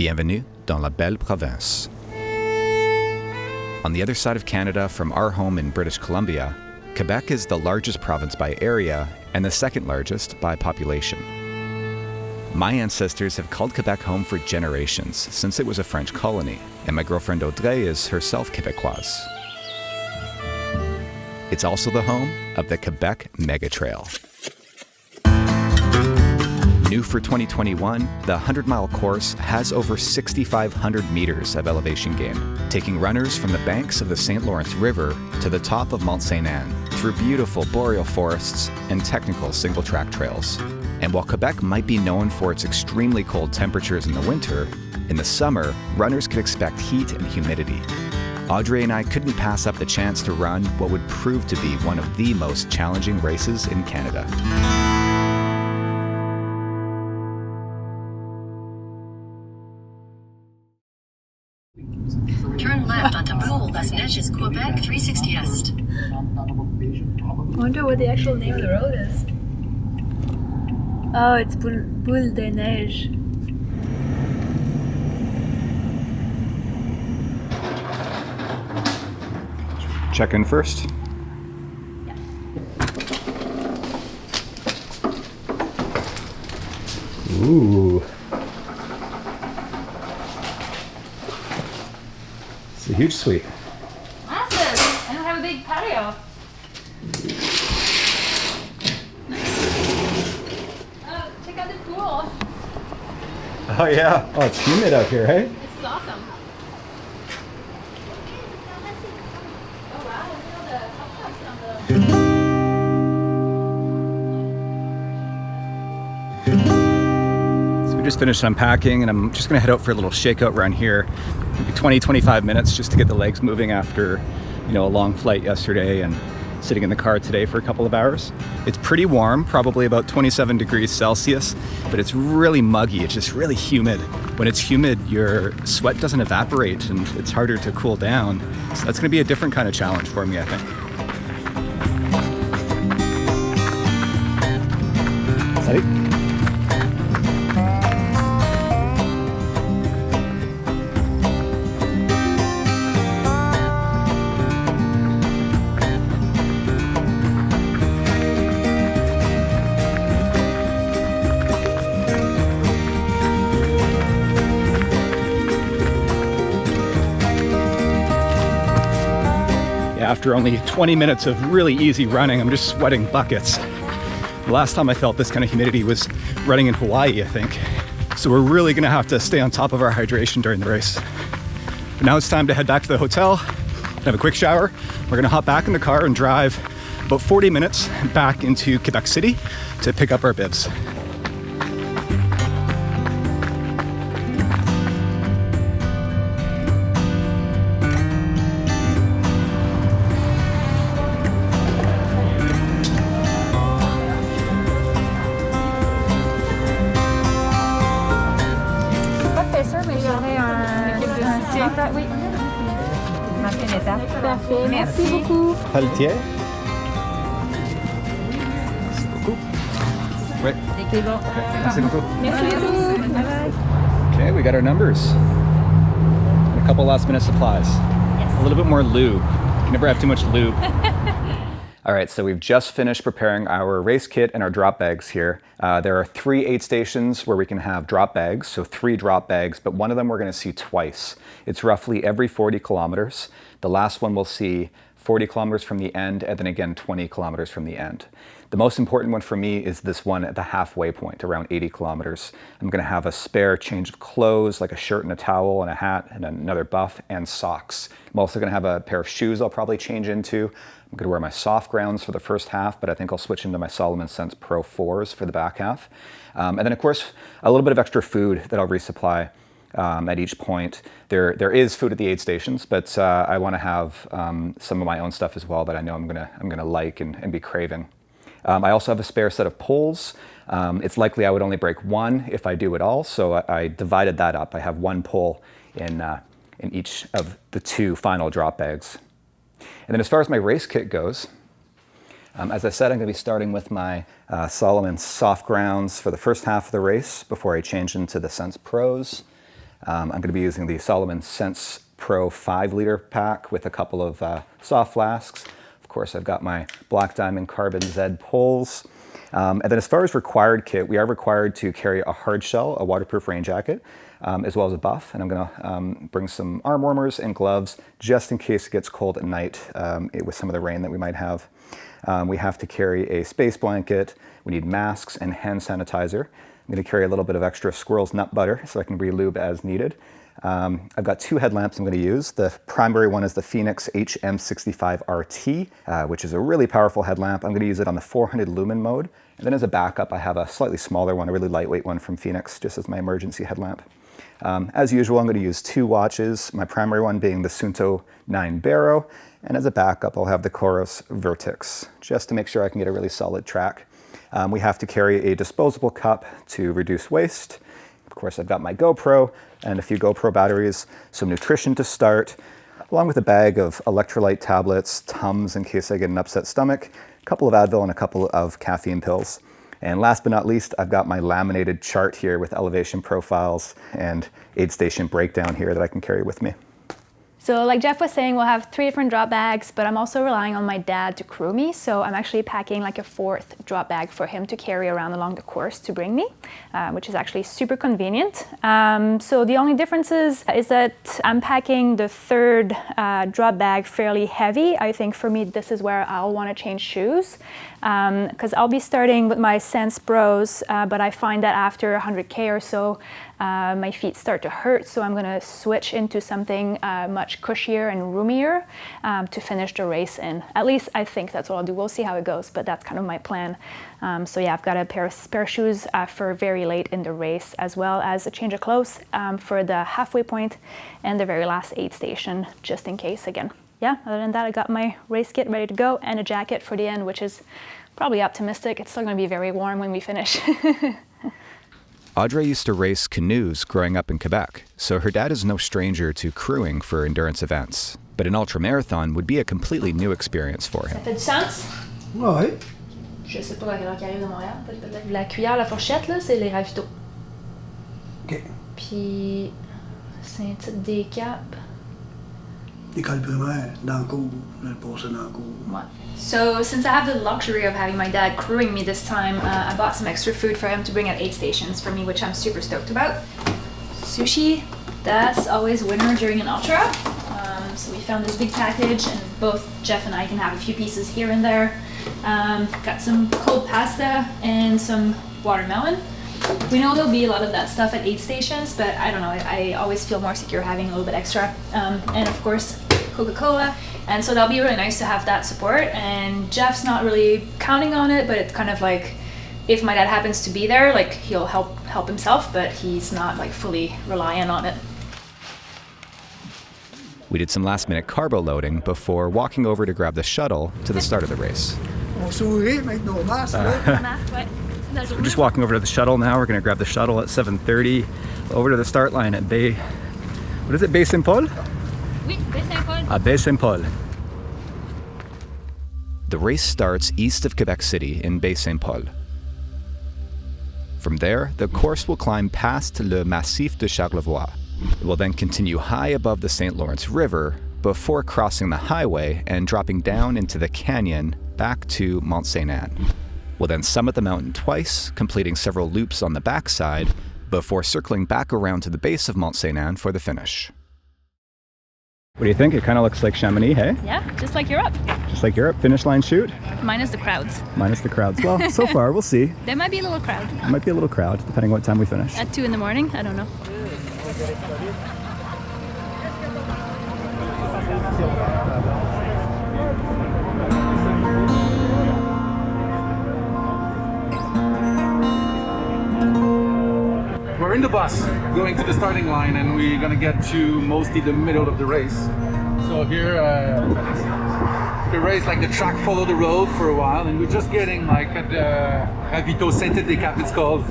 Bienvenue dans la belle province. On the other side of Canada from our home in British Columbia, Quebec is the largest province by area and the second largest by population. My ancestors have called Quebec home for generations since it was a French colony, and my girlfriend Audrée is herself Quebecoise. It's also the home of the Quebec Mega Trail. New for 2021, the 100-mile course has over 6,500 meters of elevation gain, taking runners from the banks of the St. Lawrence River to the top of Mont-Saint-Anne, through beautiful boreal forests and technical single-track trails. And while Quebec might be known for its extremely cold temperatures in the winter, in the summer, runners could expect heat and humidity. Audrée and I couldn't pass up the chance to run what would prove to be one of the most challenging races in Canada. Turn left onto Boule des Neiges, Quebec 360 Est. I wonder what the actual name of the road is. Oh, it's Boule des Neiges. Check in first. Ooh. It's a huge suite. Massive! And I have a big patio. Oh, check out the pool. Oh yeah. Oh, it's humid out here, hey? This is awesome. Oh wow, look at all the hot tubs on the... So we just finished unpacking and I'm just gonna head out for a little shakeout around here. Maybe 20-25 minutes just to get the legs moving after, a long flight yesterday and sitting in the car today for a couple of hours. It's pretty warm, probably about 27 degrees Celsius, but it's really muggy. It's just really humid. When it's humid, your sweat doesn't evaporate and it's harder to cool down. So that's gonna be a different kind of challenge for me, I think. Salut. After only 20 minutes of really easy running, I'm just sweating buckets. The last time I felt this kind of humidity was running in Hawaii, I think. So we're really gonna have to stay on top of our hydration during the race. But now it's time to head back to the hotel, have a quick shower. We're gonna hop back in the car and drive about 40 minutes back into Quebec City to pick up our bibs. Oui. Marquez une étape. Parfait. Merci beaucoup. Pelletier. Merci beaucoup. Oui. C'est bon. Okay. Merci beaucoup. Merci beaucoup. Bye bye. Okay, we got our numbers. And a couple last minute supplies. Yes. A little bit more lube. You can never have too much lube. All right, so we've just finished preparing our race kit and our drop bags here. There are 3 aid stations where we can have drop bags, so 3 drop bags, but one of them we're gonna see twice. It's roughly every 40 kilometers. The last one we'll see 40 kilometers from the end and then again 20 kilometers from the end. The most important one for me is this one at the halfway point, around 80 kilometers. I'm gonna have a spare change of clothes, like a shirt and a towel and a hat and another buff and socks. I'm also gonna have a pair of shoes I'll probably change into. I'm gonna wear my soft grounds for the first half, but I think I'll switch into my Salomon Sense Pro 4s for the back half. And then of course, a little bit of extra food that I'll resupply at each point. There is food at the aid stations, but I wanna have some of my own stuff as well that I know I'm gonna like and be craving. I also have a spare set of poles. It's likely I would only break one if I do it all, so I divided that up. I have one pole in each of the 2 final drop bags. And then as far as my race kit goes, as I said, I'm going to be starting with my Salomon soft grounds for the first half of the race before I change into the Sense Pros. I'm going to be using the Solomon Sense Pro 5-liter pack with a couple of soft flasks. Of course, I've got my Black Diamond Carbon Z poles. And then as far as required kit, we are required to carry a hard shell, a waterproof rain jacket, as well as a buff. And I'm gonna bring some arm warmers and gloves just in case it gets cold at night with some of the rain that we might have. We have to carry a space blanket. We need masks and hand sanitizer. I'm gonna carry a little bit of extra squirrel's nut butter so I can relube as needed. I've got 2 headlamps I'm going to use. The primary one is the Phoenix HM65RT, which is a really powerful headlamp. I'm going to use it on the 400 lumen mode. And then as a backup, I have a slightly smaller one, a really lightweight one from Phoenix, just as my emergency headlamp. As usual, I'm going to use 2 watches, my primary one being the Suunto 9 Barrow. And as a backup, I'll have the Coros Vertix, just to make sure I can get a really solid track. We have to carry a disposable cup to reduce waste. Of course, I've got my GoPro and a few GoPro batteries, some nutrition to start, along with a bag of electrolyte tablets, Tums in case I get an upset stomach, a couple of Advil and a couple of caffeine pills. And last but not least, I've got my laminated chart here with elevation profiles and aid station breakdown here that I can carry with me. So like Jeff was saying, we'll have 3 different drop bags, but I'm also relying on my dad to crew me. So I'm actually packing like a 4th drop bag for him to carry around along the course to bring me, which is actually super convenient. So the only difference is that I'm packing the 3rd drop bag fairly heavy. I think for me, this is where I'll want to change shoes because I'll be starting with my Sense Pros, but I find that after 100K or so, my feet start to hurt, so I'm going to switch into something much cushier and roomier to finish the race in. At least I think that's what I'll do. We'll see how it goes, but that's kind of my plan. So yeah, I've got a pair of shoes for very late in the race, as well as a change of clothes for the halfway point and the very last aid station, just in case again. Yeah, other than that, I got my race kit ready to go and a jacket for the end, which is probably optimistic. It's still going to be very warm when we finish. Audrey used to race canoes growing up in Quebec, so her dad is no stranger to crewing for endurance events. But an ultramarathon would be a completely new experience for him. Ça fait du sens? Ouais. Je sais pas à quelle heure qu'il arrive de Montréal. La cuillère, la fourchette, là, c'est les ravitaux. OK. Puis, c'est un titre des caps. École primaire, dans le cours. Je le passais dans le cours. Ouais. So, since I have the luxury of having my dad crewing me this time, I bought some extra food for him to bring at aid stations for me, which I'm super stoked about. Sushi, that's always winter during an ultra. So we found this big package, and both Jeff and I can have a few pieces here and there. Got some cold pasta and some watermelon. We know there'll be a lot of that stuff at aid stations, but I don't know, I always feel more secure having a little bit extra. And of course, Coca-Cola. And so that'll be really nice to have that support. And Jeff's not really counting on it, but it's kind of like, if my dad happens to be there, like he'll help himself, but he's not like fully reliant on it. We did some last-minute carbo loading before walking over to grab the shuttle to the start of the race. On sourit avec nos masques, là. Masque, ouais. We're just walking over to the shuttle now. We're going to grab the shuttle at 7:30 over to the start line at Baie. What is it, Baie Saint-Paul? Oui, Baie Saint-Paul. À Baie Saint-Paul. The race starts east of Quebec City in Baie Saint-Paul. From there, the course will climb past Le Massif de Charlevoix. It will then continue high above the St. Lawrence River before crossing the highway and dropping down into the canyon back to Mont-Saint-Anne. We'll then summit the mountain twice, completing several loops on the backside before circling back around to the base of Mont-Saint-Anne for the finish. What do you think? It kind of looks like Chamonix, hey? Yeah, just like Europe. Just like Europe, finish line shoot? Minus the crowds. Minus the crowds. Well, so far, we'll see. There might be a little crowd. There might be a little crowd, depending on what time we finish. At 2 in the morning, I don't know. We're in the bus going to the starting line, and we're gonna get to mostly the middle of the race. So here the race, like the track follow the road for a while, and we're just getting like at the Ravito Sentier des Caps, it's called.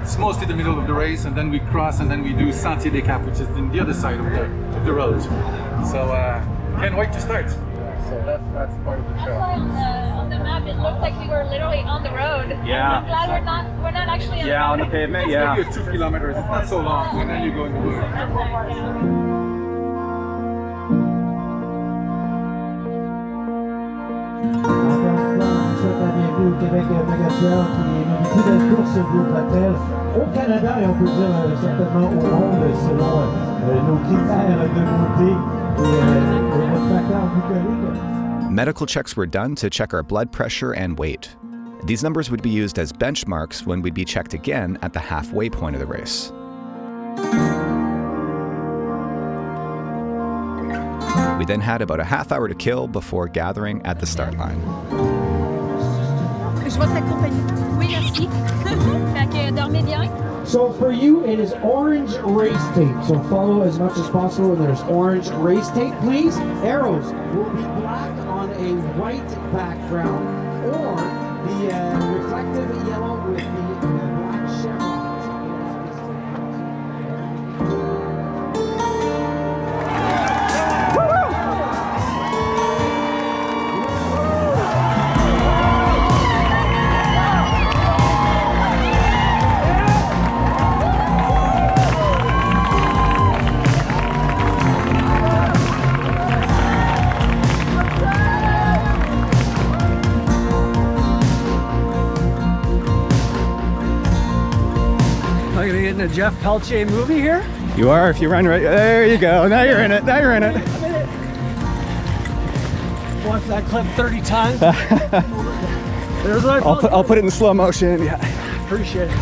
It's mostly the middle of the race, and then we cross, and then we do Sentier des Caps, which is in the other side of the road. So can't wait to start. So that's part of the show. On the map, it looked like we were literally on the road. Yeah. I'm glad we're not actually on Yeah, on the the road. pavement, Maybe yeah. 2 kilometers. It's not so long, and then you go into the Souhaite la bienvenue au Québec Magatrail qui est une plus belle course d'ultra-trail au Canada et on peut dire certainement au monde selon nos critères de beauté et notre facteur bucolique. Medical checks were done to check our blood pressure and weight. These numbers would be used as benchmarks when we'd be checked again at the halfway point of the race. We then had about a half hour to kill before gathering at the start line. Je vais t'accompagner. Oui, merci. Fait que dormez bien. So for you, it is orange race tape. So follow as much as possible. There's orange race tape, please. Arrows will be black on a white background, or the reflective yellow with the black chevrons. Am I gonna get in a Jeff Peltier movie here? You are, if you run right, there you go. Now you're in it, now you're in it. Watch that clip 30 times. There's what I'll put it in slow motion, yeah. Appreciate it.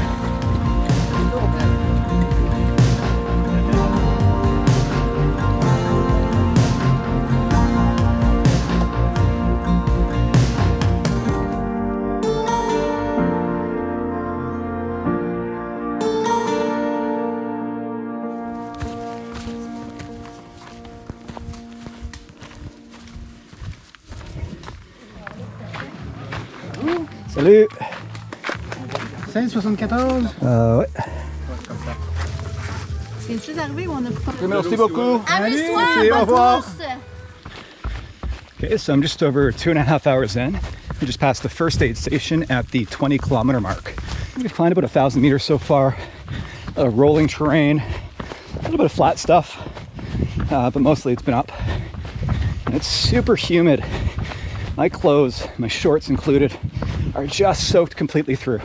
Salut. 16,74. Ouais. C'est juste arrivé ou on a pas... Merci beaucoup. Amuse-toi, Merci, au bonne revoir. course! Okay, so I'm just over 2.5 hours in. We just passed the first aid station at the 20-kilometer mark. We've climbed about 1,000 meters so far. Rolling terrain, a little bit of flat stuff, but mostly it's been up. And it's super humid. My clothes, my shorts included, are just soaked completely through.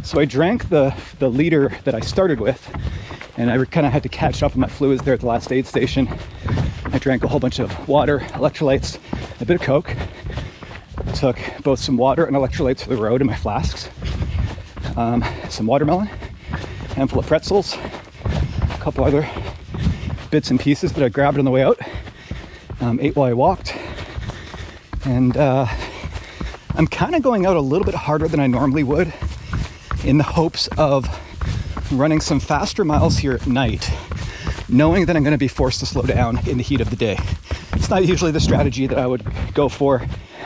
So I drank the liter that I started with, and I kind of had to catch up on my fluids there at the last aid station. I drank a whole bunch of water, electrolytes, a bit of Coke. Took both some water and electrolytes for the road in my flasks. Some watermelon, a handful of pretzels, a couple other bits and pieces that I grabbed on the way out. Ate while I walked. And I'm kind of going out a little bit harder than I normally would in the hopes of running some faster miles here at night, knowing that I'm going to be forced to slow down in the heat of the day. It's not usually the strategy that I would go for,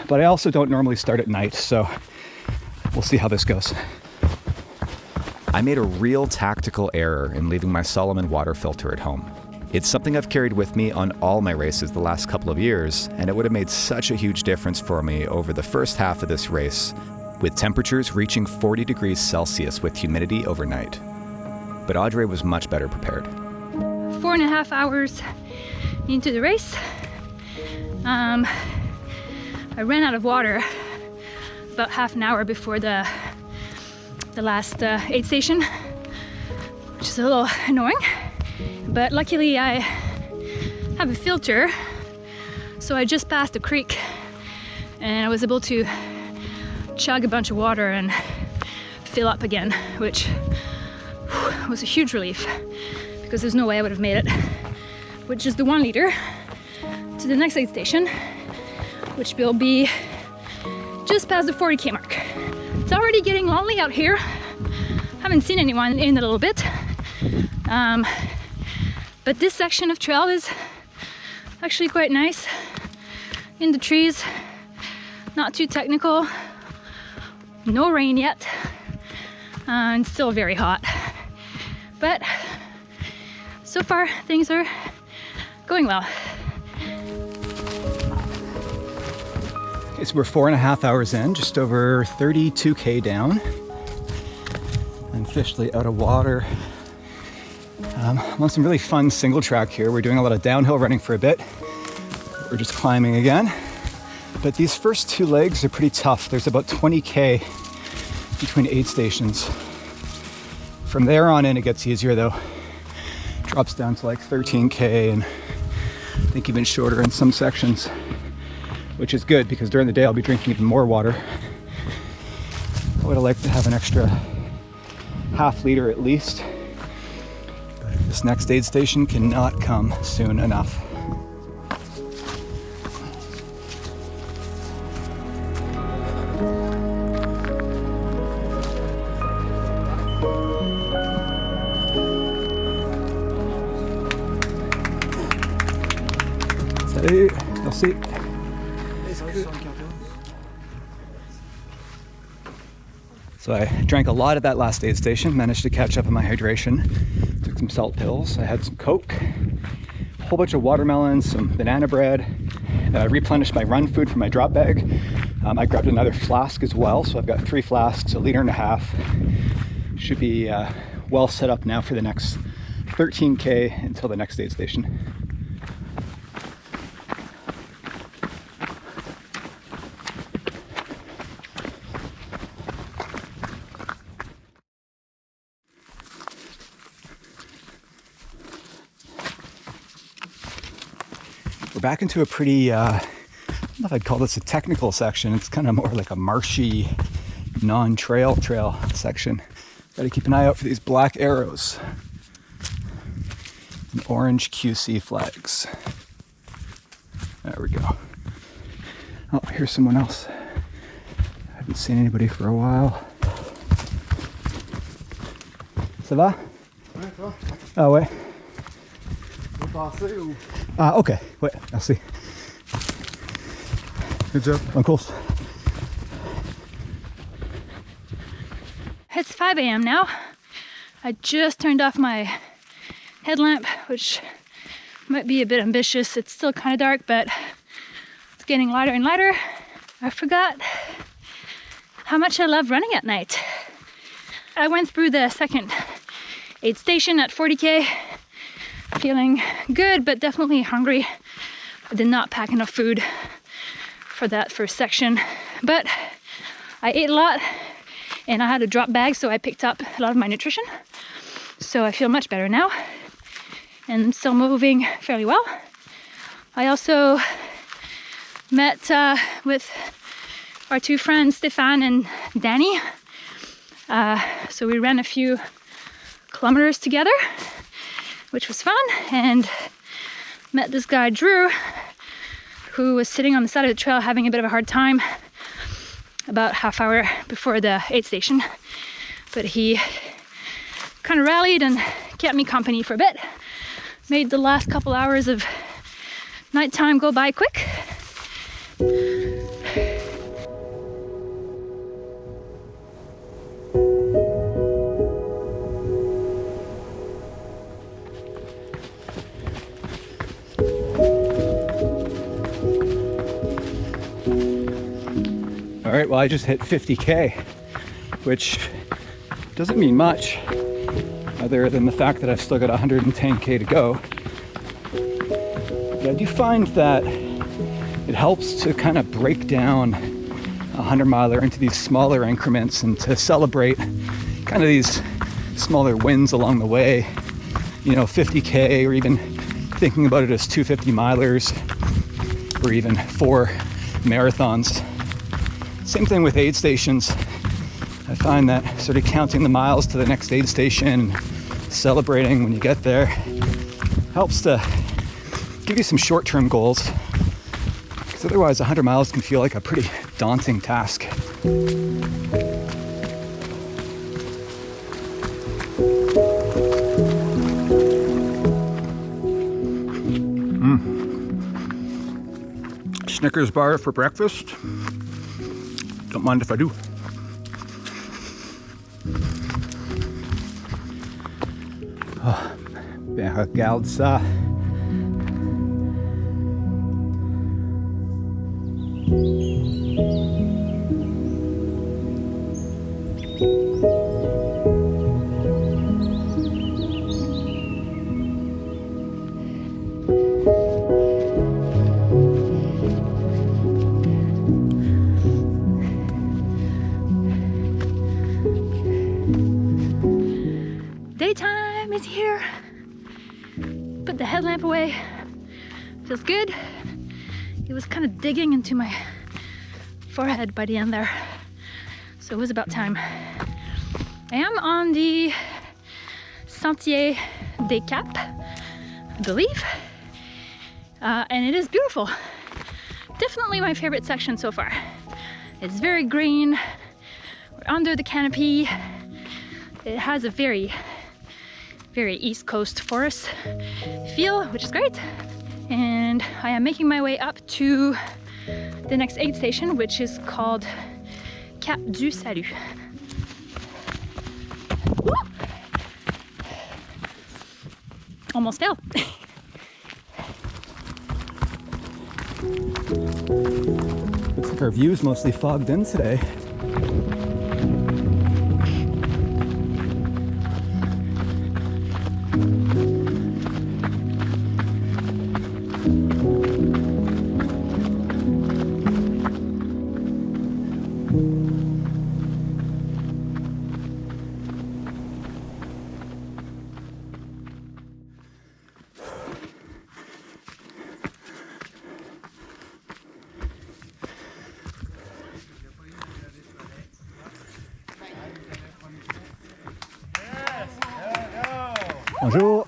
but I also don't normally start at night, so we'll see how this goes. I made a real tactical error in leaving my Solomon water filter at home. It's something I've carried with me on all my races the last couple of years, and it would have made such a huge difference for me over the first half of this race, with temperatures reaching 40 degrees Celsius with humidity overnight. But Audrey was much better prepared. 4.5 hours into the race. I ran out of water about half an hour before the last aid station, which is a little annoying. But luckily I have a filter, so I just passed the creek and I was able to chug a bunch of water and fill up again, which was a huge relief because there's no way I would have made it, which is the 1 liter to the next aid station, which will be just past the 40k mark. It's already getting lonely out here. Haven't seen anyone in a little bit. But this section of trail is actually quite nice. In the trees, not too technical. No rain yet, and still very hot. But so far, things are going well. So we're 4.5 hours in, just over 32K down. I'm officially out of water. I'm on some really fun single track here. We're doing a lot of downhill running for a bit. We're just climbing again. But these first 2 legs are pretty tough. There's about 20K between aid stations. From there on in, it gets easier though. Drops down to like 13K and I think even shorter in some sections, which is good because during the day I'll be drinking even more water. I would have liked to have an extra ½ liter at least, but this next aid station cannot come soon enough. Salut, merci. So I drank a lot at that last aid station, managed to catch up on my hydration, took some salt pills, I had some Coke, a whole bunch of watermelons, some banana bread, and I replenished my run food from my drop bag. I grabbed another flask as well, so I've got 3 flasks, 1.5 liters. Should be well set up now for the next 13K until the next aid station. We're back into a pretty, I don't know if I'd call this a technical section. It's kind of more like a marshy, non-trail section. Got to keep an eye out for these black arrows and orange QC flags. There we go. Oh, here's someone else. I haven't seen anybody for a while. Ça va? Ouais, toi? Ah ouais. Vous passez ou? Ah ok, ouais, merci. Good job. Bonne course. It's 5 a.m. now. I just turned off my headlamp, which might be a bit ambitious. It's still kind of dark, but it's getting lighter and lighter. I forgot how much I love running at night. I went through the second aid station at 40K, feeling good, but definitely hungry. I did not pack enough food for that first section, but I ate a lot and I had a drop bag, so I picked up a lot of my nutrition. So I feel much better now and I'm still moving fairly well. I also met with our 2 friends, Stefan and Danny. So we ran a few kilometers together, which was fun, and met this guy, Drew, who was sitting on the side of the trail having a bit of a hard time about ½ hour before the aid station. But he kind of rallied and kept me company for a bit. Made the last couple hours of nighttime go by quick. All right, well, I just hit 50K, which doesn't mean much other than the fact that I've still got 110K to go. But I do find that it helps to kind of break down a 100-miler into these smaller increments and to celebrate kind of these smaller wins along the way. You know, 50K, or even thinking about it as 250-milers, or even 4 marathons. Same thing with aid stations. I find that sort of counting the miles to the next aid station, celebrating when you get there, helps to give you some short-term goals. Because otherwise 100 miles can feel like a pretty daunting task. Snickers bar for breakfast. Don't mind if I do. Oh, ben regarde ça. Daytime is here. Put the headlamp away. Feels good. It was kind of digging into my forehead by the end there, so it was about time. I am on the Sentier des Caps, I believe, and it is beautiful. Definitely my favorite section so far. It's very green. We're under the canopy. It has a very East Coast forest feel, which is great. And I am making my way up to the next aid station, which is called Cap du Salut. Woo! Almost fell. Looks like our view's mostly fogged in today. Bonjour.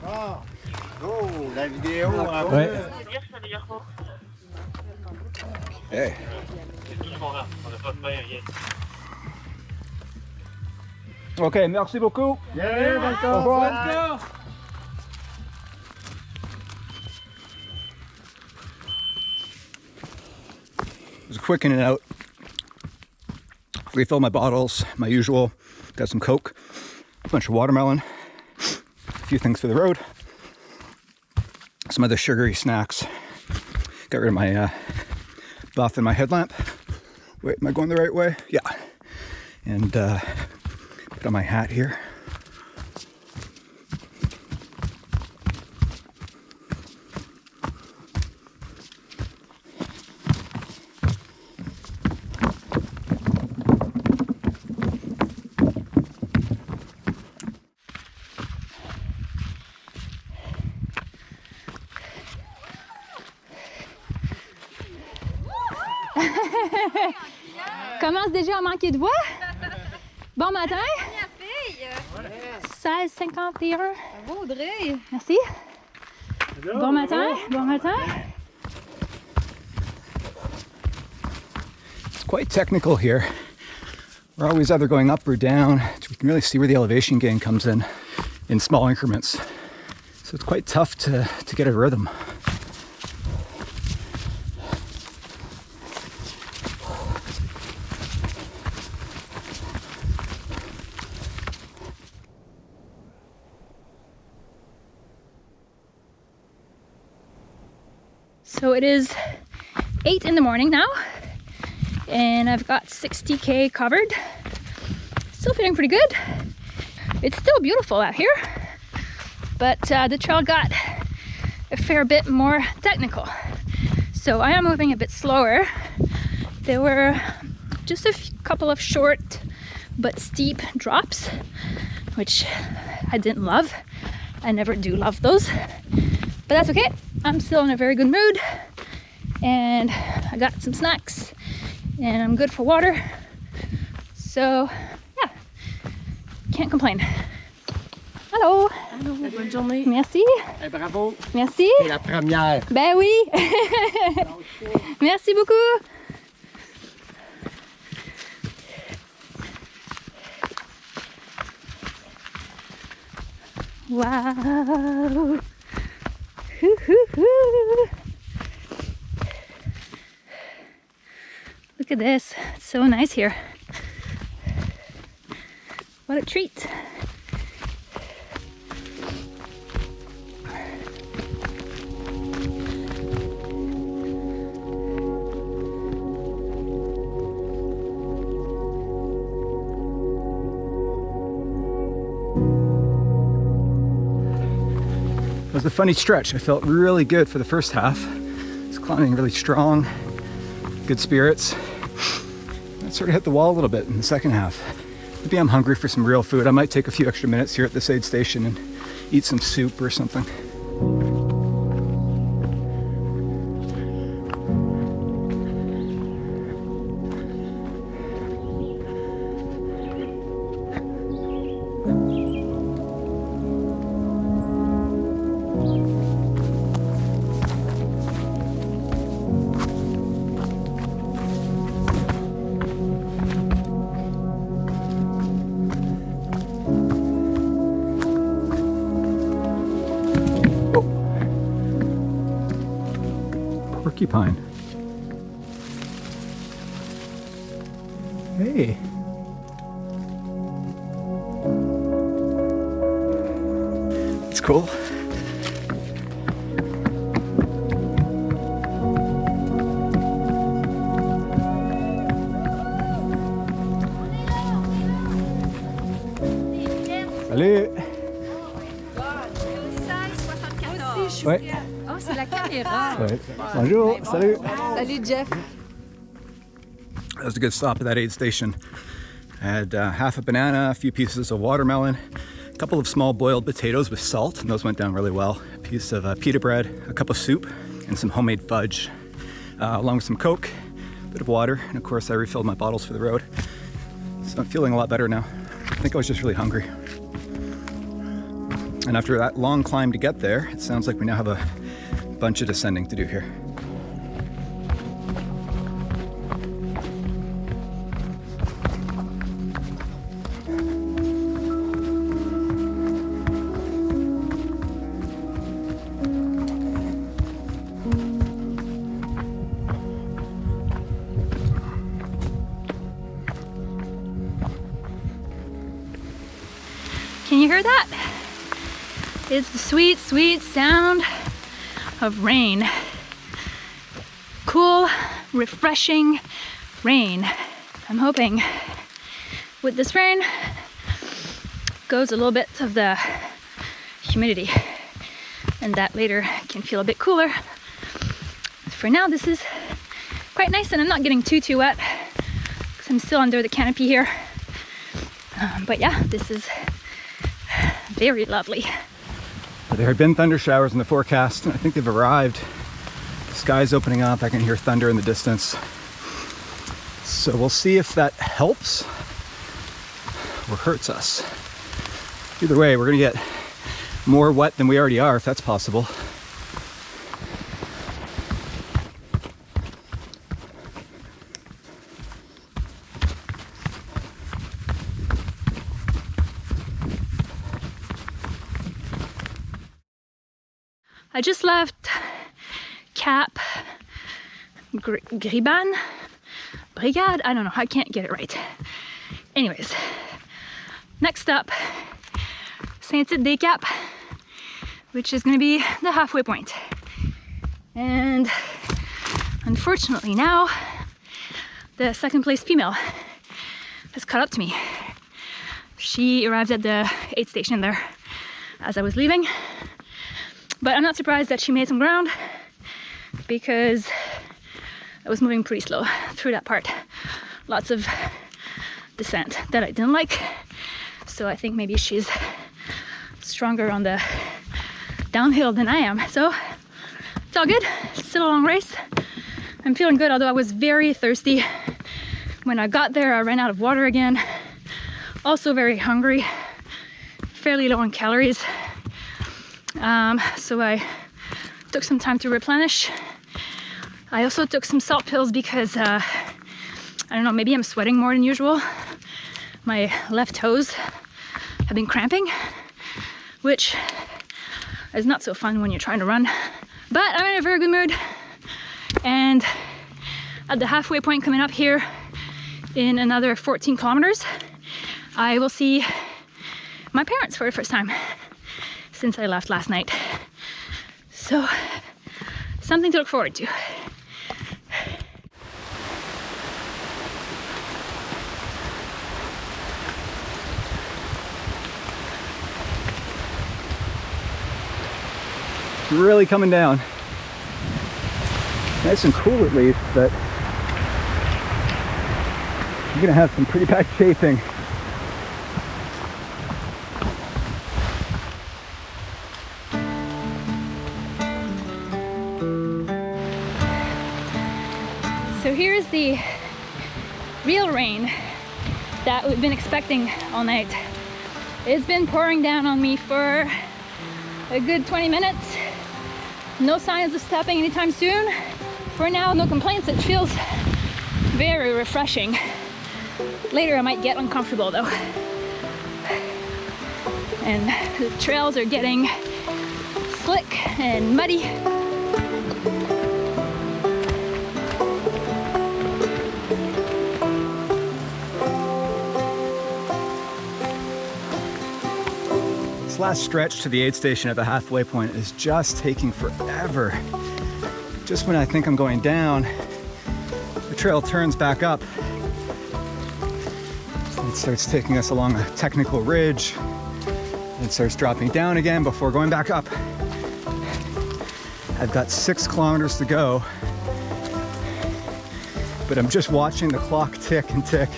Oh, la vidéo. Ouais. Hey. Ok, merci beaucoup. Au revoir. It was a quick in and out. Refill my bottles, my usual. Got some Coke, a bunch of watermelon, a few things for the road, some other sugary snacks. Got rid of my buff and my headlamp. Wait, am I going the right way? Yeah. And put on my hat here. Commence déjà à manquer de voix. Bon matin. 16h51. Bravo, Audrey. Merci. Bon matin. Bon matin. It's quite technical here. We're always either going up or down. So we can really see where the elevation gain comes in small increments. So it's quite tough to get a rhythm. So it is 8 in the morning now, and I've got 60K covered. Still feeling pretty good. It's still beautiful out here, but the trail got a fair bit more technical. So I am moving a bit slower. There were just a couple of short but steep drops, which I didn't love. I never do love those, but that's okay. I'm still in a very good mood, and I got some snacks, and I'm good for water. So yeah, can't complain. Hello. Allô, bonne journée. Merci. Hey, bravo. Merci. C'est la première. Ben oui. Merci beaucoup. Wow. Look at this. It's so nice here. What a treat. It was a funny stretch. I felt really good for the first half. I was climbing really strong, good spirits. I sort of hit the wall a little bit in the second half. Maybe I'm hungry for some real food. I might take a few extra minutes here at this aid station and eat some soup or something. Porcupine. Hey. It's cool. Salut. Ouais. Oh, c'est la caméra. Ouais. Bonjour. Salut. Salut, Jeff. That was a good stop at that aid station. I had half a banana, a few pieces of watermelon, a couple of small boiled potatoes with salt, and those went down really well. A piece of pita bread, a cup of soup, and some homemade fudge, along with some Coke, a bit of water, and of course I refilled my bottles for the road. So I'm feeling a lot better now. I think I was just really hungry. And after that long climb to get there, it sounds like we now have a bunch of descending to do here. Can you hear that? It's the sweet, sweet sound of rain. Cool, refreshing rain. I'm hoping with this rain goes a little bit of the humidity, and that later can feel a bit cooler. For now, this is quite nice, and I'm not getting too wet because I'm still under the canopy here. But yeah, this is very lovely. There had been thunder showers in the forecast, and I think they've arrived. The sky's opening up. I can hear thunder in the distance. So we'll see if that helps or hurts us. Either way, we're gonna get more wet than we already are, if that's possible. I just left Cap Griban? Brigade? I don't know, I can't get it right. Anyways, next up, Saint-Tite-des-Caps, which is gonna be the halfway point. And unfortunately now, the second place female has caught up to me. She arrived at the aid station there as I was leaving. But I'm not surprised that she made some ground because I was moving pretty slow through that part. Lots of descent that I didn't like. So I think maybe she's stronger on the downhill than I am. So it's all good. It's still a long race. I'm feeling good, although I was very thirsty. When I got there, I ran out of water again. Also very hungry, fairly low on calories. So I took some time to replenish. I also took some salt pills because, I don't know, maybe I'm sweating more than usual. My left toes have been cramping, which is not so fun when you're trying to run. But I'm in a very good mood. And at the halfway point coming up here in another 14 kilometers, I will see my parents for the first time since I left last night. So, something to look forward to. really coming down. Nice and cool at least, but you're gonna have some pretty bad chafing. So here's the real rain that we've been expecting all night. It's been pouring down on me for a good 20 minutes. No signs of stopping anytime soon. For now, no complaints. It feels very refreshing. Later I might get uncomfortable though. And the trails are getting slick and muddy. This last stretch to the aid station at the halfway point is just taking forever. Just when I think I'm going down, the trail turns back up. It starts taking us along a technical ridge. It starts dropping down again before going back up. I've got 6 kilometers to go, but I'm just watching the clock tick and tick.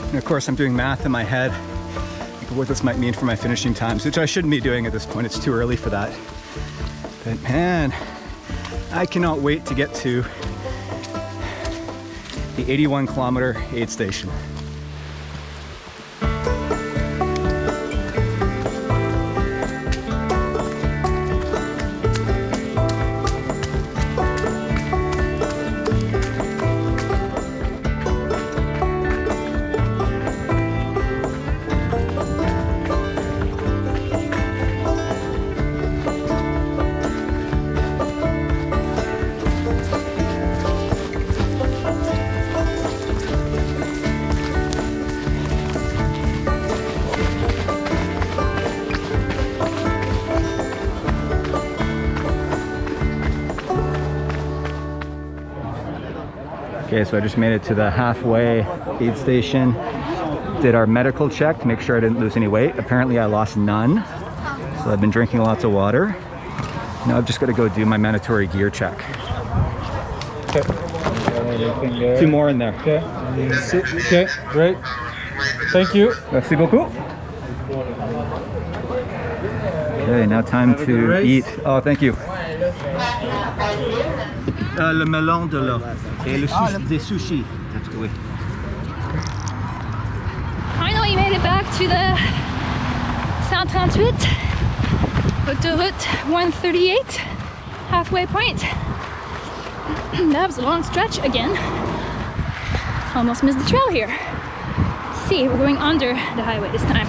And of course I'm doing math in my head, what this might mean for my finishing times, which I shouldn't be doing at this point. It's too early for that. But man, I cannot wait to get to the 81-kilometer aid station. Okay, so I just made it to the halfway aid station. Did our medical check to make sure I didn't lose any weight. Apparently I lost none. So I've been drinking lots of water. Now I've just got to go do my mandatory gear check. Okay. 2 more in there. Okay. Okay, great. Thank you. Merci beaucoup. Okay, now time to eat. Oh, thank you. Le melon de l'eau et des sushis. That's good. Finally made it back to the 138, autoroute 138, halfway point. That was a long stretch again. Almost missed the trail here. See, we're going under the highway this time.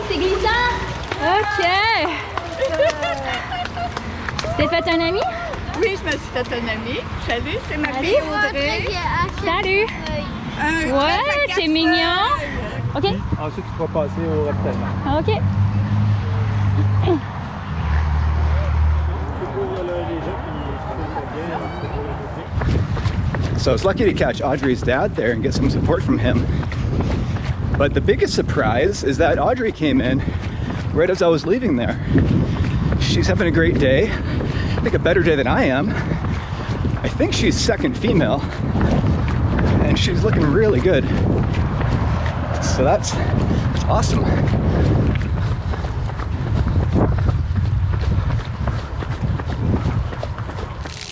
C'est glissant. Ok. T'es fait un ami? Oui, je me suis fait un ami. Salut, c'est ma fille Audrey. Salut. Ouais, c'est mignon. Ok. Ensuite, tu pourras passer au ravitaillement. Ok. So I was lucky to catch Audrey's dad there and get some support from him. But the biggest surprise is that Audrey came in right as I was leaving there. She's having a great day. I think a better day than I am. I think she's second female and she's looking really good. So that's awesome.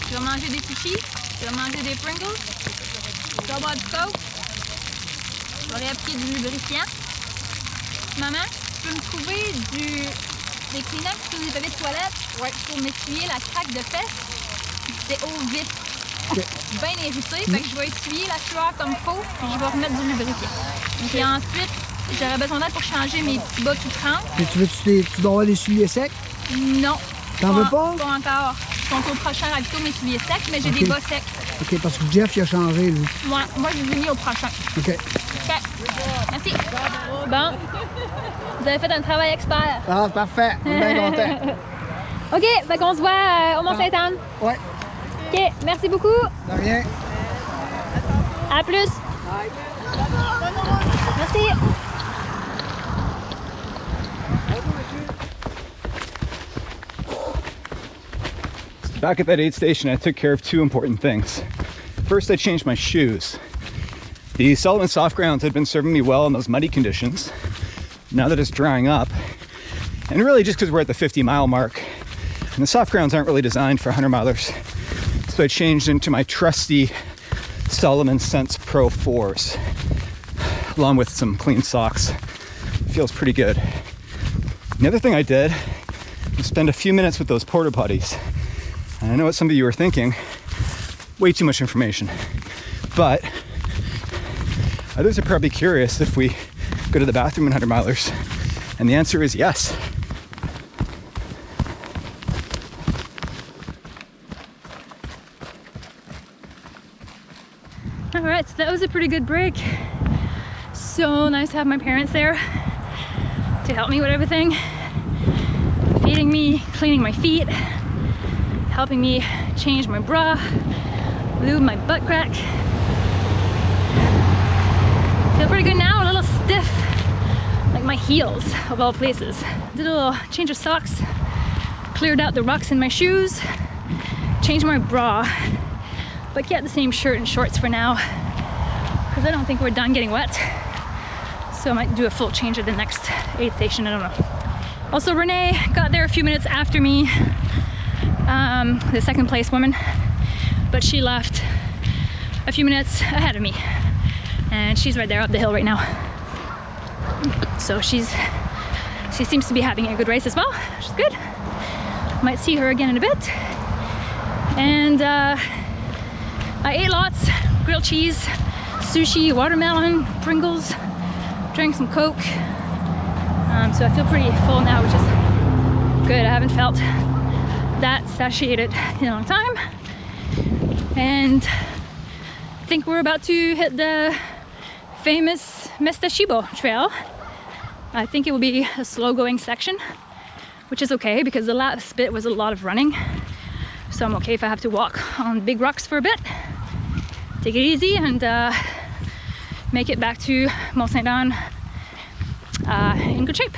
Tu vas manger des sushis? Tu vas manger des Pringles? Tu vas boire du Coke? Je vais réappliquer du lubrifiant. Maman, tu peux me trouver des Kleenex ou des papiers de toilette pour m'essuyer la craque de fesses? C'est au vif. Bien irrité, fait que je vais essuyer la sueur comme il faut, puis je vais remettre du lubrifiant. Puis ensuite, j'aurais besoin d'aide pour changer mes petits bas tout trempes. Et tu dois avoir des souliers secs? Non. T'en veux pas? Pas encore. Ils sont au prochain ravito, mes souliers secs, mais j'ai des bas secs. OK, parce que Jeff, il a changé, lui. Moi, je les ai mis au prochain. OK. OK. Merci. Bon. Vous avez fait un travail expert. Ah, parfait. On est bien content. OK, fait qu'on se voit au Mont-Saint-Anne. Ouais. OK, merci beaucoup. De rien. À plus. Merci. Back at that aid station, I took care of two important things. First, I changed my shoes. The Sullivan soft grounds had been serving me well in those muddy conditions. Now that it's drying up, and really just because we're at the 50-mile mark, and the soft grounds aren't really designed for 100-milers, so I changed into my trusty Salomon Sense Pro 4s, along with some clean socks. Feels pretty good. The other thing I did was spend a few minutes with those porta potties. And I know what some of you are thinking, way too much information. But others are probably curious if we go to the bathroom in 100-milers. And the answer is yes. All right, so that was a pretty good break. So nice to have my parents there to help me with everything. Feeding me, cleaning my feet, helping me change my bra, lube my butt crack. Feel pretty good now, a little stiff, like my heels of all places. Did a little change of socks, cleared out the rocks in my shoes, changed my bra, but kept the same shirt and shorts for now because I don't think we're done getting wet. So I might do a full change at the next aid station, I don't know. Also, Renee got there a few minutes after me, the second place woman, but she left a few minutes ahead of me, and she's right there up the hill right now. So she seems to be having a good race as well, which is good. Might see her again in a bit. And I ate lots, grilled cheese, sushi, watermelon, Pringles, drank some Coke. So I feel pretty full now, which is good. I haven't felt that satiated in a long time. And I think we're about to hit the famous Mestachibot trail. I think it will be a slow going section, which is okay because the last bit was a lot of running. So I'm okay if I have to walk on big rocks for a bit. Take it easy and make it back to Mont-Saint-Anne in good shape.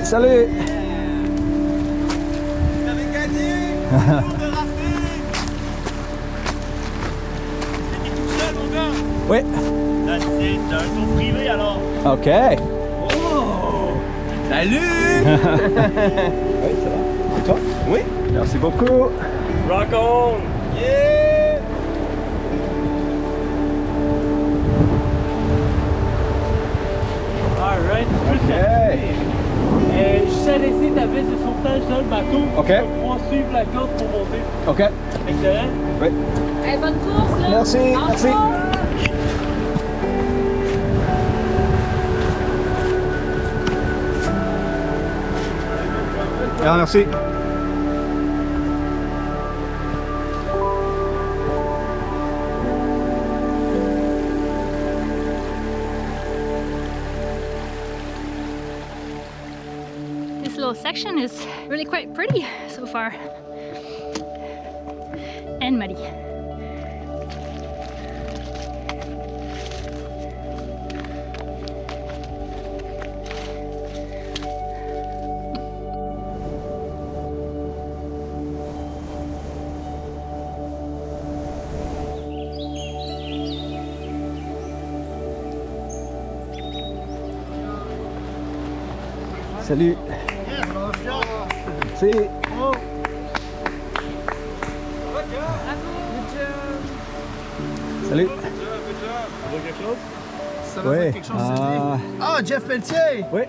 Salut! Vous avez gagné le tour de rafting. T'étais tout seul, mon gars? Oui. T'as un tour privé alors. Ok. Oh! Salut! Oui, ça va. Et toi? Oui. Merci beaucoup. Rock on! Yeah! Alright. Ok. Juste à laisser ta veste de sauvetage dans le bateau. Ok. Tu vas pouvoir suivre la corde pour monter. Ok. Excellent. Oui. Hey, bonne course là! Merci, merci. Ah, merci. This little section is really quite pretty so far. And muddy. Salut. Merci. Salut. Ça veut dire quelque chose sur lui. Ah, Jeff Pelletier! Oui.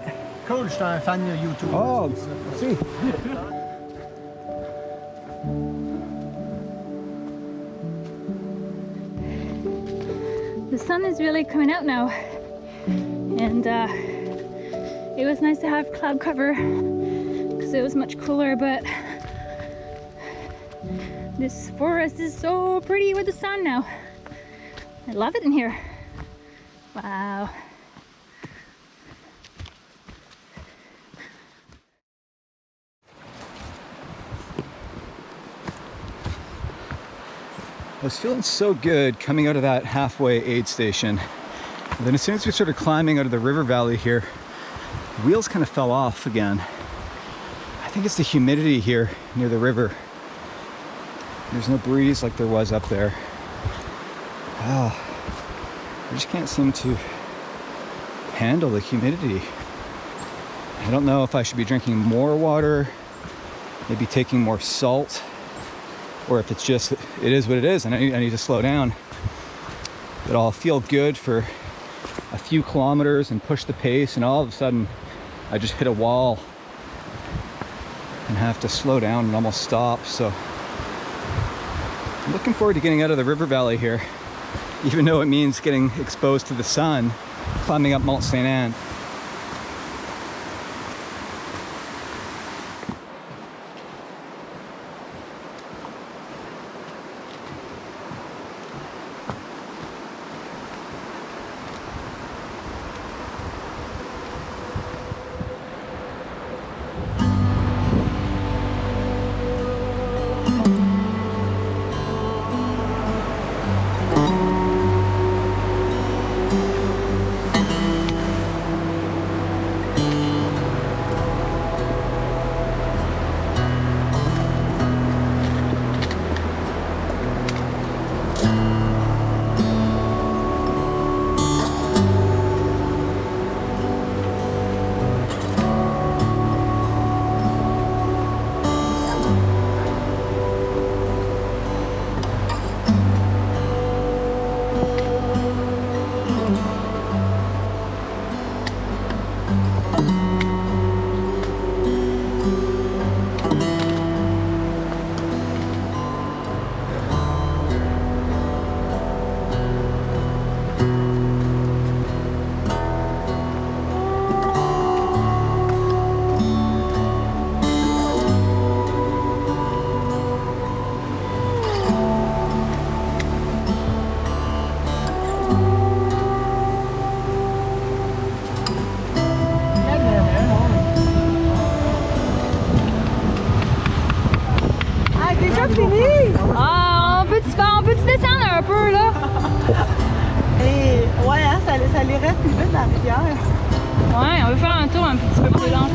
Cool, je suis un fan de YouTube. Oh, merci. sun is really coming out now, and it was nice to have cloud cover because it was much cooler, but this forest is so pretty with the sun now. I love it in here. Wow. I was feeling so good coming out of that halfway aid station. And then as soon as we started climbing out of the river valley here, the wheels kind of fell off again. I think it's the humidity here near the river. There's no breeze like there was up there. I just can't seem to handle the humidity. I don't know if I should be drinking more water, maybe taking more salt, or if it's just, it is what it is and I need to slow down. But I'll feel good for a few kilometers and push the pace, and all of a sudden I just hit a wall and have to slow down and almost stop. So I'm looking forward to getting out of the river valley here, even though it means getting exposed to the sun, climbing up Mont-Saint-Anne. Ah, on peut-tu descendre un peu là? Et ouais, hein, ça irait plus vite dans la rivière. Ouais, on veut faire un tour un petit peu plus lent.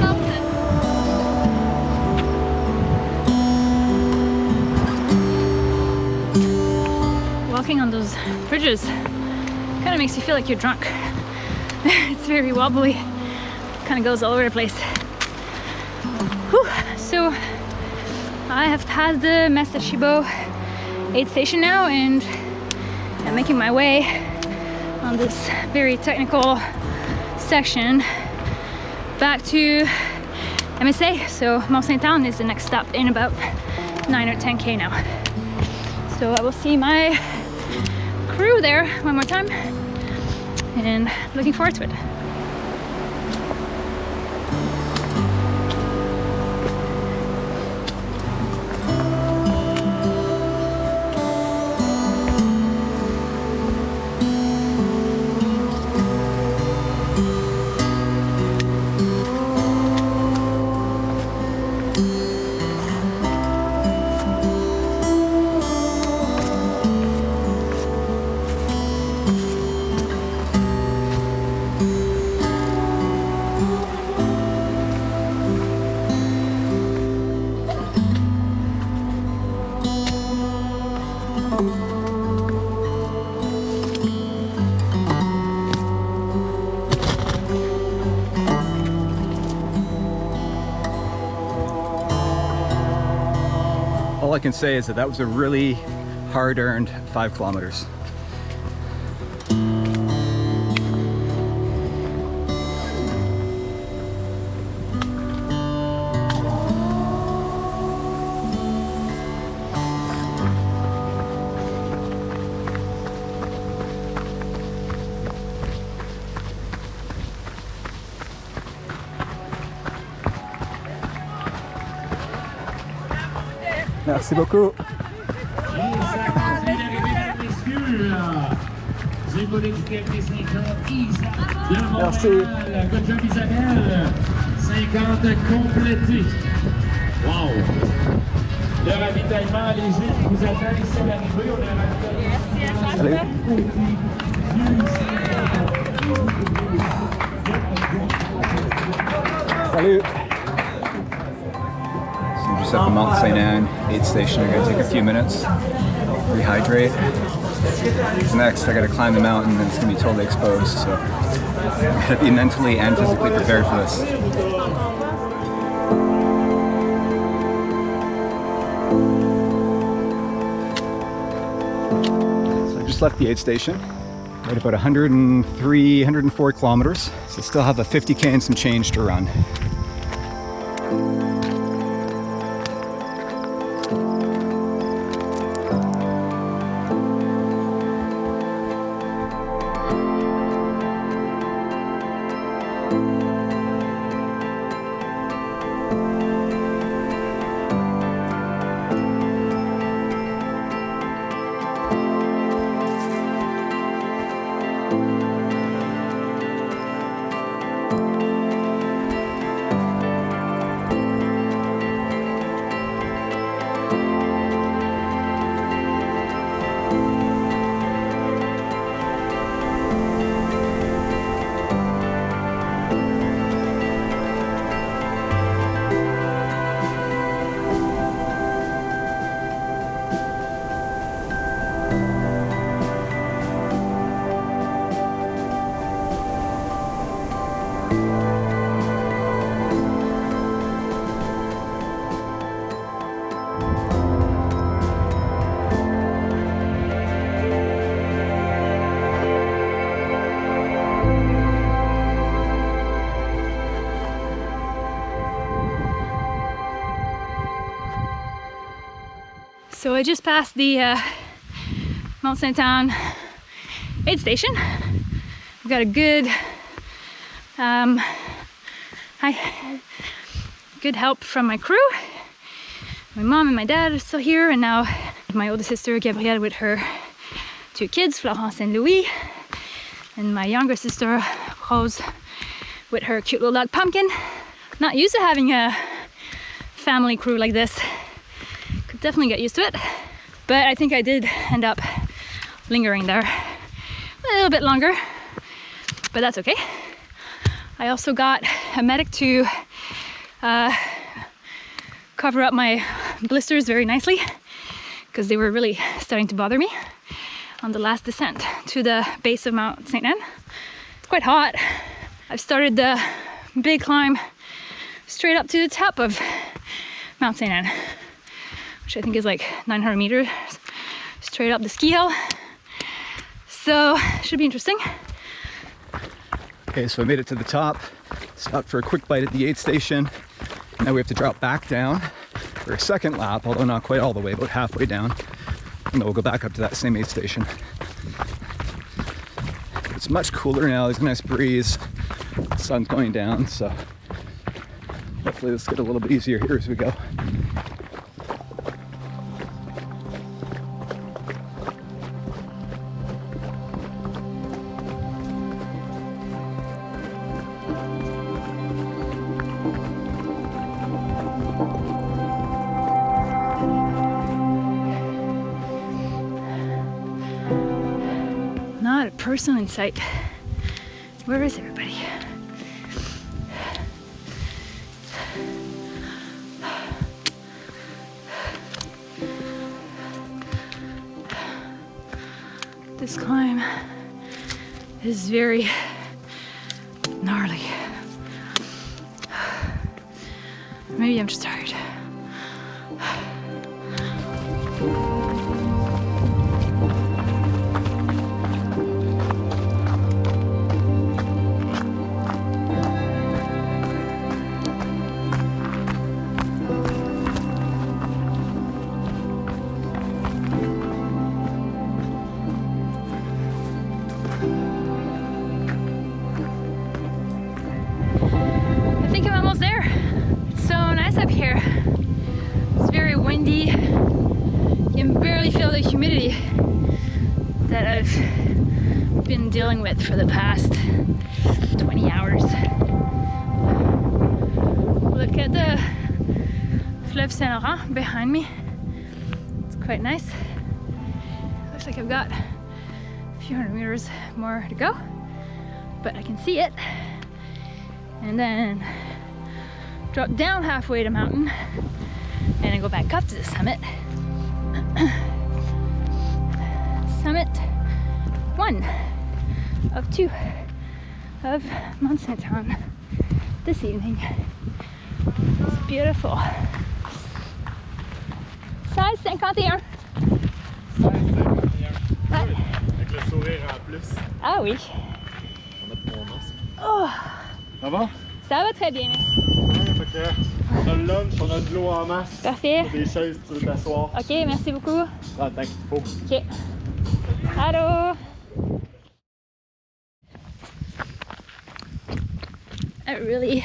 Walking on those bridges kind of makes you feel like you're drunk. It's very wobbly, kind of goes all over the place. Whew. So I have passed the Massachibo aid station now, and I'm making my way on this very technical section back to MSA. So Mont-Saint-Anne is the next stop in about 9 or 10K now. So I will see my crew there one more time, and looking forward to it. All I can say is that was a really hard-earned 5 kilometers. Merci beaucoup. Merci. Good job Isabelle. 50 complétés. Wow. Le ravitaillement léger qui vous attend ici à l'arrivée. On a un ravitaillement. Salut. So I'm just at the Mont-Saint-Anne aid station. I'm gonna take a few minutes, rehydrate. Next, I gotta climb the mountain and it's gonna be totally exposed. So I gotta be mentally and physically prepared for this. So I just left the aid station. Right about 103, 104 kilometers. So still have a 50K and some change to run. So I just passed the Mont-Saint-Anne aid station. We've got a good good help from my crew. My mom and my dad are still here, and now my older sister Gabrielle with her 2 kids, Florence and Louis, and my younger sister Rose with her cute little dog Pumpkin. Not used to having a family crew like this. Could definitely get used to it, but I think I did end up lingering there a little bit longer, but that's okay. I also got a medic to cover up my blisters very nicely because they were really starting to bother me on the last descent to the base of Mont-Saint-Anne. It's quite hot. I've started the big climb straight up to the top of Mont-Saint-Anne, which I think is like 900 meters straight up the ski hill. So should be interesting. Okay, so I made it to the top, stopped for a quick bite at the aid station. Now we have to drop back down for a second lap, although not quite all the way, about halfway down. And then we'll go back up to that same aid station. It's much cooler now, there's a nice breeze. The sun's going down, so hopefully this will get a little bit easier here as we go. Not a person in sight. Where is everybody? This climb is very gnarly. Maybe I'm just tired. I think I'm almost there. It's so nice up here. dealing with for the past 20 hours. Look at the Fleuve Saint-Laurent behind me. It's quite nice. Looks like I've got a few hundred meters more to go, but I can see it. And then drop down halfway to mountain and then go back up to the summit. Summit 1 of 2 of Mont-Saint-Anne this evening. It's beautiful. Size 51. Avec le sourire en plus. Ah oui. On a mon masque. Oh, Ça va? ça va très bien. Ouais, fait que on a le lunch, on a de l'eau en masse. Parfait. Des chaises, tu veux t'asseoir. Ok, merci beaucoup. Ah, tant qu'il faut. Ok. Allô. I really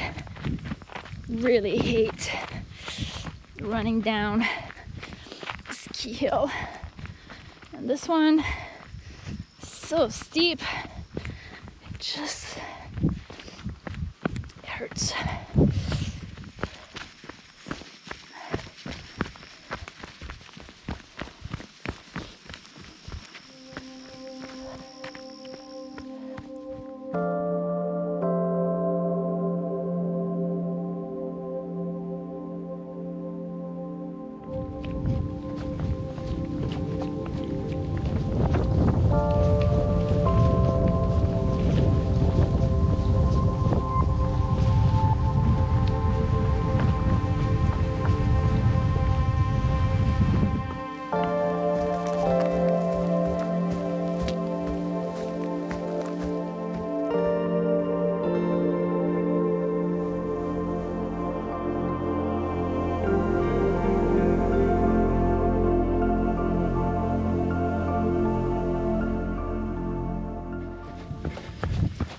hate running down ski hill. And this one is so steep. It hurts.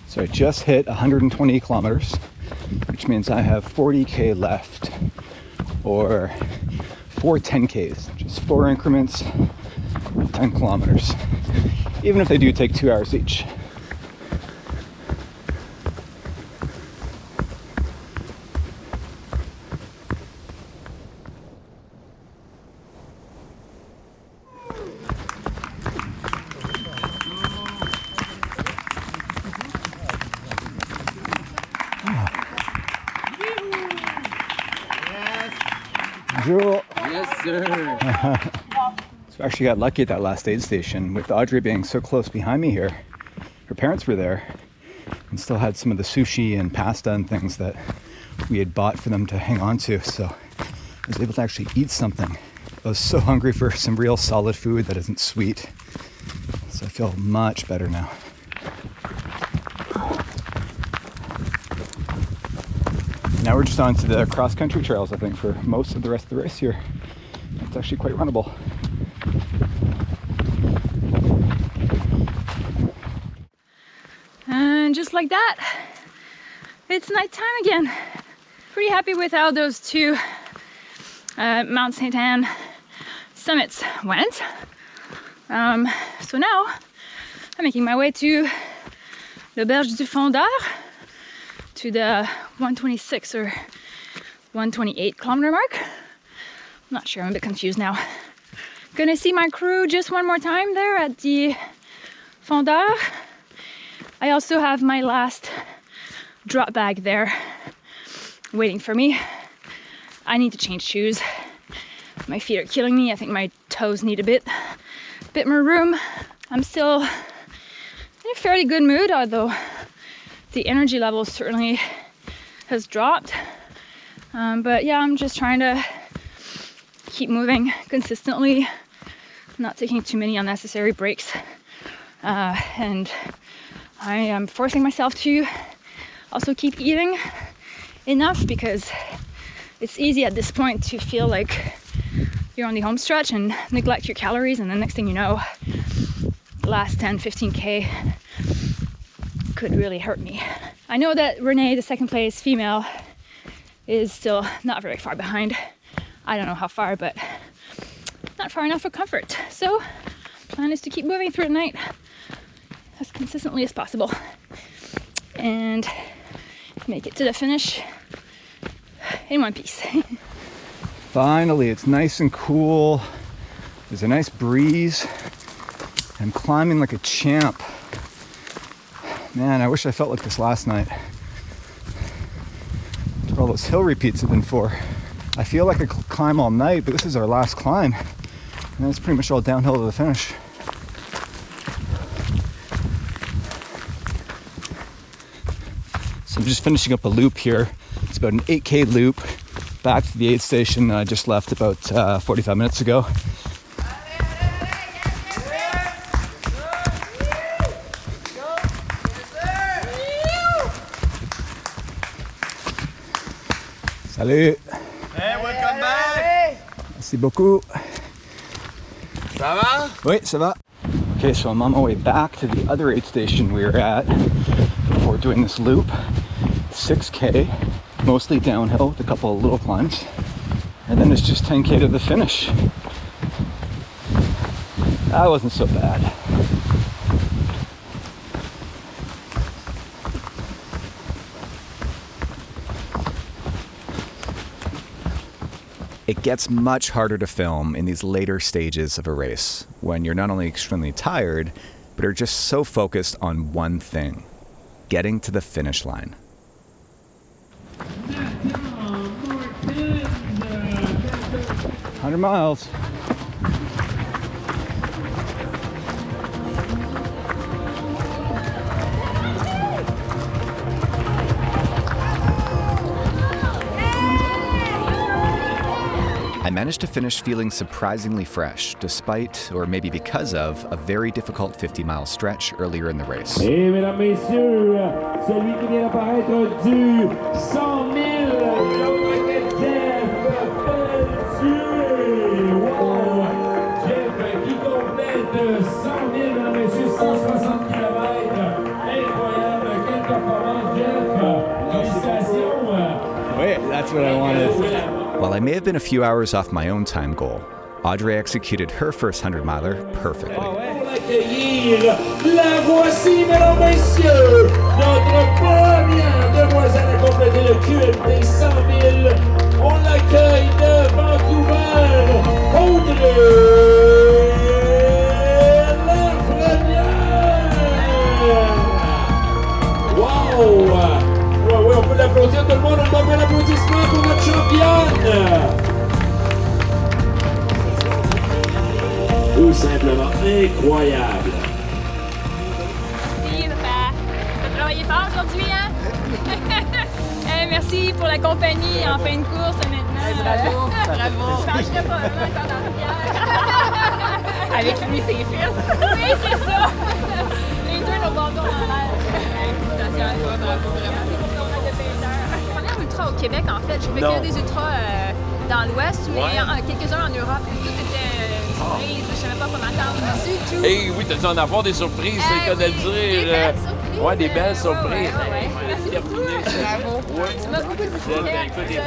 So I just hit 120 kilometers, which means I have 40K left, or 4 10Ks, just 4 increments of 10 kilometers, even if they do take 2 hours each. Bonjour. Yes, sir. So I actually got lucky at that last aid station with Audrey being so close behind me here. Her parents were there and still had some of the sushi and pasta and things that we had bought for them to hang on to. So I was able to actually eat something. I was so hungry for some real solid food that isn't sweet. So I feel much better now. Now we're just on to the cross-country trails, I think, for most of the rest of the race here. It's actually quite runnable. And just like that, it's nighttime again. Pretty happy with how those 2 Mont-Saint-Anne summits went. So now I'm making my way to l'Auberge du Fondeur, to the 126 or 128 kilometer mark. I'm not sure, I'm a bit confused now. Gonna see my crew just one more time there at the Fondeur. I also have my last drop bag there waiting for me. I need to change shoes. My feet are killing me. I think my toes need a bit more room. I'm still in a fairly good mood, although the energy level certainly has dropped. But yeah, I'm just trying to keep moving consistently, not taking too many unnecessary breaks. And I am forcing myself to also keep eating enough, because it's easy at this point to feel like you're on the home stretch and neglect your calories, and the next thing you know, last 10-15K could really hurt me. I know that Renee, the second place female, is still not very far behind. I don't know how far, but not far enough for comfort. So plan is to keep moving through the night. as consistently as possible and make it to the finish in one piece. Finally, it's nice and cool. There's a nice breeze. I'm climbing like a champ. Man, I wish I felt like this last night. That's what all those hill repeats have been for. I feel like I could climb all night, but this is our last climb. And it's pretty much all downhill to the finish. So I'm just finishing up a loop here. It's about an 8K loop back to the aid station that I just left about 45 minutes ago. Salut! Hey, welcome back! Merci beaucoup. Ça va? Oui, ça va. Okay, so I'm on my way back to the other aid station we were at before doing this loop. 6K, mostly downhill with a couple of little climbs. And then it's just 10K to the finish. That wasn't so bad. It gets much harder to film in these later stages of a race when you're not only extremely tired, but are just so focused on one thing, getting to the finish line. 100 miles. I managed to finish feeling surprisingly fresh, despite, or maybe because of, a very difficult 50-mile stretch earlier in the race. Et mesdames, messieurs, celui qui vient d'apparaître du 100 000, l'autre Jeff Pelletier. Wow! Jeff qui complète 100 000, mesdames, messieurs, 160 km. Incroyable, quelle performance, Jeff. Félicitations. Wait, that's what I wanted. While I may have been a few hours off my own time goal, Audrey executed her first 100-miler perfectly. Pour l'accueillir, la voici, mesdames, messieurs, notre première demoiselle à compléter le QMT 100 000. On l'accueille de Vancouver, Audrey, la première. Wow! Ouais, on peut l'applaudir, tout le monde, on donne un applaudissement pour notre championne! Tout simplement incroyable! Merci, papa. T'as travaillé fort aujourd'hui, hein? Merci pour la compagnie en fin de course maintenant. Bravo! Bravo! Je changerais pas vraiment encore d'arrière. Avec lui, c'est fait. Oui, c'est ça. Les deux, nos bâtons en l'air. Félicitations à toi, bravo, vraiment. Première ultra au Québec, en fait. J'ai fait que des ultras dans l'Ouest, mais quelques-uns en Europe. Tout était une surprise. Je ne savais pas comment m'attendre du tout. Hey, oui, t'as dû en avoir des surprises, c'est le cas de le dire. Des belles surprises. Ouais, des belles surprises. Ouais. Merci beaucoup. Bravo! Tu m'as beaucoup dit.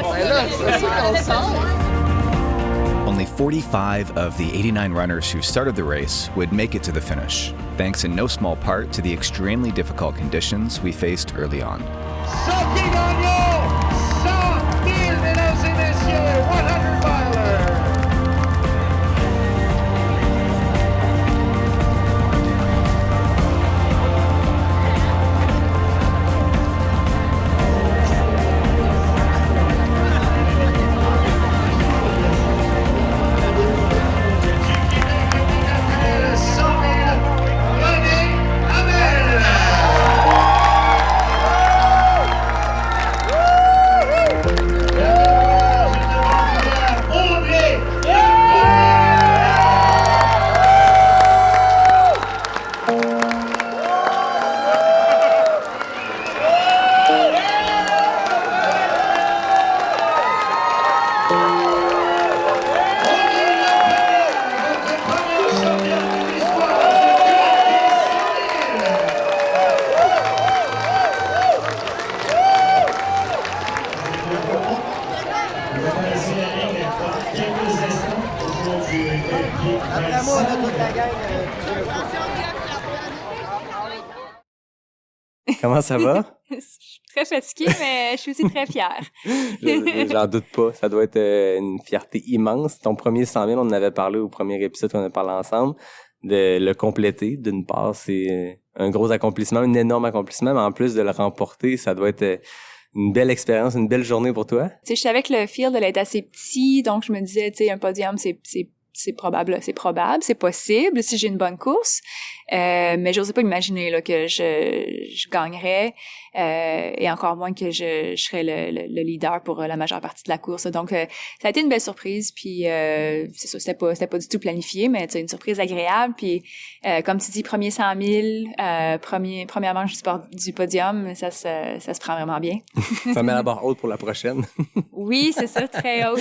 Only 45 of the 89 runners who started the race would make it to the finish, thanks in no small part to the extremely difficult conditions we faced early on. Sophie Gagnon, 100 000, mesdames et messieurs, 100-miler. Après moi, on a toute la gang. Comment ça va? Je suis très fatiguée, mais je suis aussi très fière. J'en doute pas. Ça doit être une fierté immense. Ton premier 100 000, on en avait parlé au premier épisode qu'on a parlé ensemble. De le compléter, d'une part, c'est un gros accomplissement, un énorme accomplissement, mais en plus de le remporter, ça doit être une belle expérience, une belle journée pour toi. Tu sais, je savais que le field allait être assez petit, donc je me disais, tu sais, un podium, c'est probable, c'est possible si j'ai une bonne course, mais j'osais pas imaginer là que je gagnerais, et encore moins que je serais le leader pour la majeure partie de la course. Donc ça a été une belle surprise, puis c'est ça, c'était pas du tout planifié, mais c'est une surprise agréable. Puis comme tu dis, premier 100 000, première manche du podium, ça se prend vraiment bien. Ça met la barre haute pour la prochaine. Oui, c'est ça, très haute.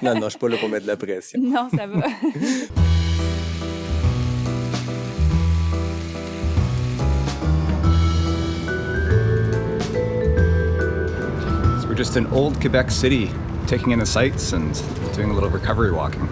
Non, je suis pas là pour mettre de la pression. Non, ça va. So we're just in old Quebec City, taking in the sights and doing a little recovery walking.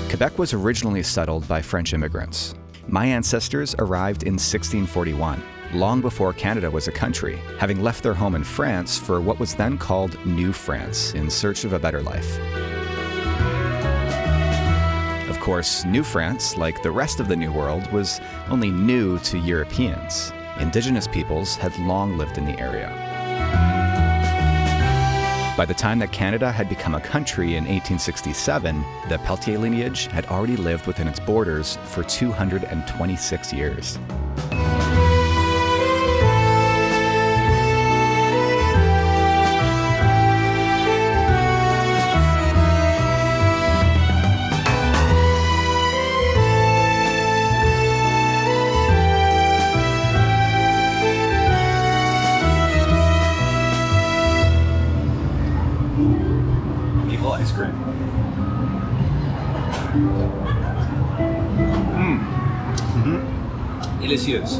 Quebec was originally settled by French immigrants. My ancestors arrived in 1641, long before Canada was a country, having left their home in France for what was then called New France in search of a better life. Of course, New France, like the rest of the New World, was only new to Europeans. Indigenous peoples had long lived in the area. By the time that Canada had become a country in 1867, the Peltier lineage had already lived within its borders for 226 years. Ice cream. Delicieuse.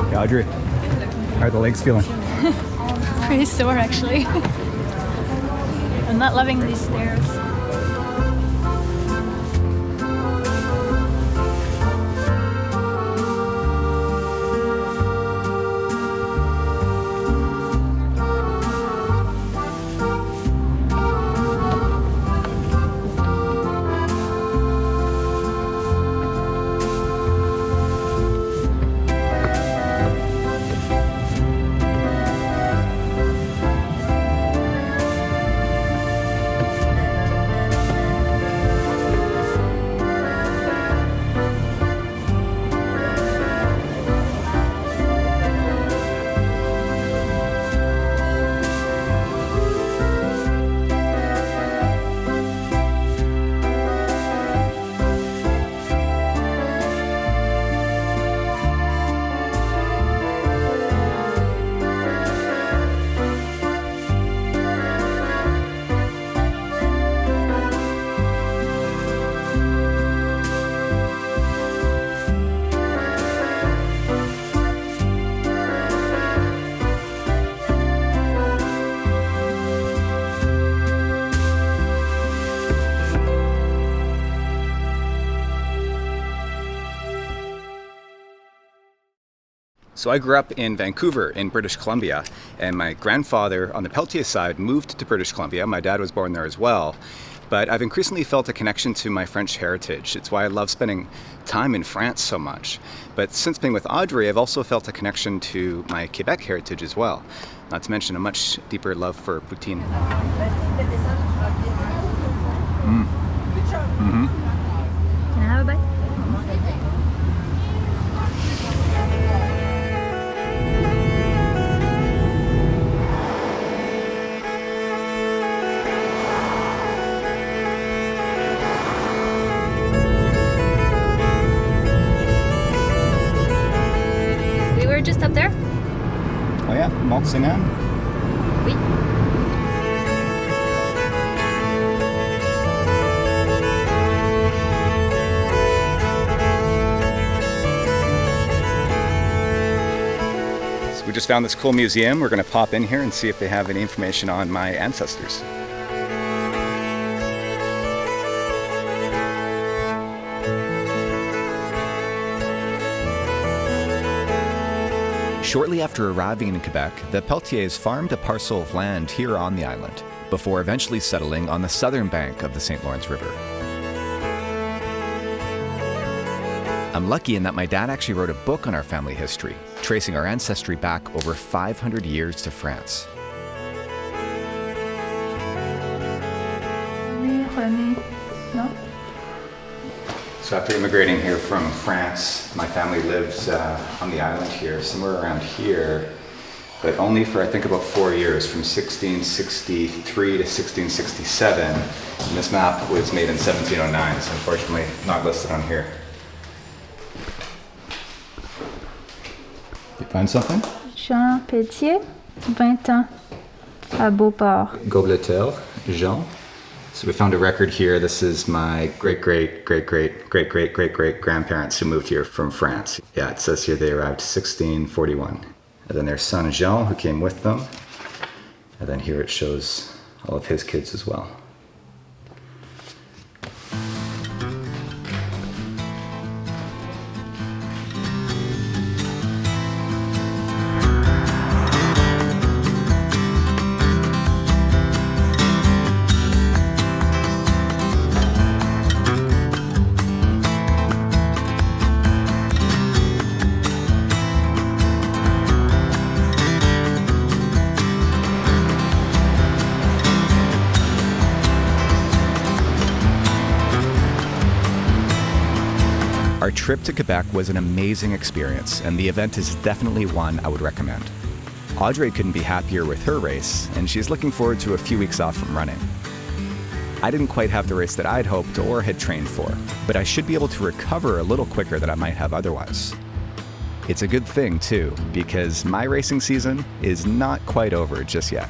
Hey, Audrey, how are the legs feeling? Pretty sore, actually. I'm not loving these stairs. So I grew up in Vancouver in British Columbia, and my grandfather on the Peltier side moved to British Columbia. My dad was born there as well. But I've increasingly felt a connection to my French heritage. It's why I love spending time in France so much. But since being with Audrey, I've also felt a connection to my Quebec heritage as well. Not to mention a much deeper love for poutine. Can I have a bite? Mont-Saint-Anne? Oui. So we just found this cool museum. We're going to pop in here and see if they have any information on my ancestors. Shortly after arriving in Quebec, the Pelletiers farmed a parcel of land here on the island, before eventually settling on the southern bank of the St. Lawrence River. I'm lucky in that my dad actually wrote a book on our family history, tracing our ancestry back over 500 years to France. No? So after immigrating here from France, my family lives on the island here, somewhere around here, but only for I think about 4 years, from 1663 to 1667. And this map was made in 1709, so unfortunately not listed on here. You find something? Jean Pétier, 20 ans, à Beauport. Gobletel, Jean. So we found a record here. This is my great-great-great-great-great-great-great-grandparents who moved here from France. Yeah, it says here they arrived 1641. And then their son Jean, who came with them. And then here it shows all of his kids as well. Our trip to Quebec was an amazing experience, and the event is definitely one I would recommend. Audrey couldn't be happier with her race, and she's looking forward to a few weeks off from running. I didn't quite have the race that I'd hoped or had trained for, but I should be able to recover a little quicker than I might have otherwise. It's a good thing, too, because my racing season is not quite over just yet.